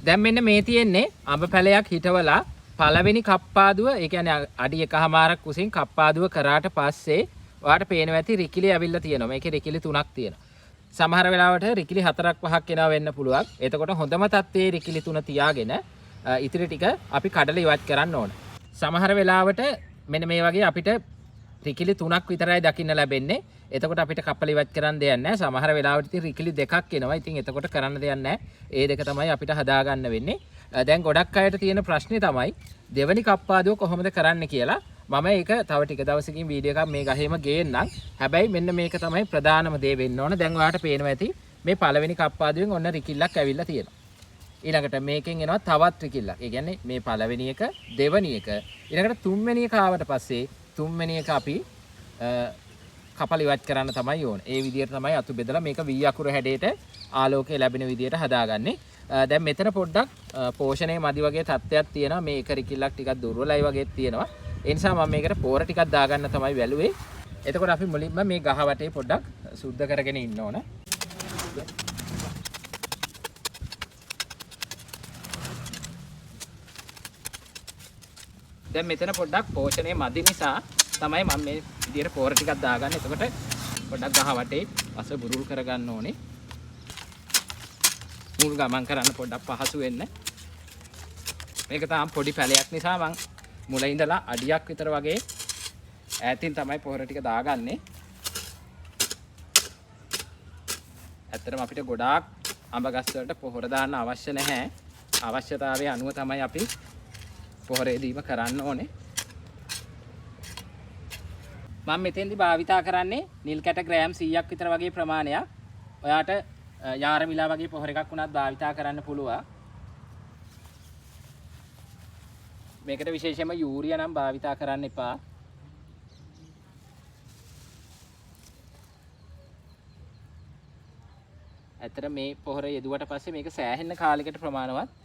දැන් මෙන්න මේ තියෙන්නේ අඹ පැලයක් හිටවලා පළවෙනි කප්පාදුව, ඒ කියන්නේ අඩි 1මාරක් උසින් කප්පාදුව කරාට පස්සේ ඔයාලට පේනවා ඇති රිකිලි ඇවිල්ලා තියෙනවා. මේකේ රිකිලි 3ක් තියෙනවා. සමහර වෙලාවට රිකිලි 4ක් 5ක් එනවා වෙන්න පුළුවන්. එතකොට හොඳම තත්ත්වයේ රිකිලි 3 තියාගෙන ඉතිරි ටික අපි කඩලා ඉවත් කරන්න ඕන. සමහර වෙලාවට මෙන්න මේ වගේ අපිට රිකිලි 3ක් විතරයි දකින්න ලැබෙන්නේ. එතකොට අපිට කපලා ඉවත් කරන්න දෙයක් නැහැ. සමහර වෙලාවට ඉතින් රිකිලි 2ක් එනවා. ඉතින් එතකොට කරන්න දෙයක් නැහැ. ඒ දෙක තමයි අපිට හදාගන්න වෙන්නේ. දැන් ගොඩක් අයට තියෙන ප්‍රශ්නේ තමයි දෙවනි කප්පාදුව කොහොමද කරන්න කියලා. මම ඒක තව ටික දවසකින් වීඩියෝ එකක් මේ ගහේම ගේන්නම්. හැබැයි මෙන්න මේක තමයි ප්‍රධානම දේ වෙන්න ඕන. දැන් ඔයාලට පේනවා ඇති මේ පළවෙනි කප්පාදුවෙන් ඔන්න රිකිල්ලක් ඇවිල්ලා තියෙනවා. ඊළඟට මේකෙන් එනවා තවත් රිකිල්ලක්. ඒ කියන්නේ මේ පළවෙනි එක, දෙවෙනි එක, ඊළඟට තුන්වෙනි එක ආවට පස්සේ තුන්වෙනි එක අපි කපලා ඉවත් කරන්න තමයි ඕනේ. ඒ විදිහට තමයි අතු බෙදලා මේක V අකුර හැඩයට ආලෝකය ලැබෙන විදිහට හදාගන්නේ. දැන් මෙතන පොඩ්ඩක් පෝෂණයේ මදි වගේ තත්ත්වයක් තියෙනවා. මේ එක රිකිල්ලක් ටිකක් දුර්වලයි වගේ තියෙනවා. ඒ නිසා මම මේකට පෝර ටිකක් දාගන්න තමයි වැළුවේ. එතකොට අපි මුලින්ම මේ ගහ වටේ පොඩ්ඩක් සුද්ධ කරගෙන ඉන්න ඕන. දැන් මෙතන පොඩ්ඩක් පෝෂණයේ මදි නිසා තමයි මම මේ විදිහට පෝර ටිකක් දාගන්නේ. එතකොට පොඩ්ඩක් ගහ වටේ අස බුරුල් කරගන්න ඕනේ. මුල් ගමන් කරන්න පොඩ්ඩක් පහසු වෙන්න. මේක තාම පොඩි පැලයක් නිසා මම මුල ඉඳලා අඩියක් විතර වගේ ඈතින් තමයි පොහොර ටික දාගන්නේ. ඇත්තටම අපිට ගොඩාක් අඹ ගස් වලට පොහොර දාන්න අවශ්‍ය නැහැ. අවශ්‍යතාවය අනුව තමයි අපි පොහොරේ දීම කරන්න ඕනේ. මම මෙතෙන්දි භාවිතා කරන්නේ නිල් කැට ග්‍රෑම් 100ක් විතර වගේ ප්‍රමාණයක්. ඔයාට යාරමිලා වගේ පොහොර එකක් වුණත් භාවිතා කරන්න පුළුවන්. මේකට විශේෂයෙන්ම යූරියා නම් භාවිතා කරන්න එපා. ඇත්තට මේ පොහොර යෙදුවට පස්සේ මේක සෑහෙන කාලයකට ප්‍රමාණවත්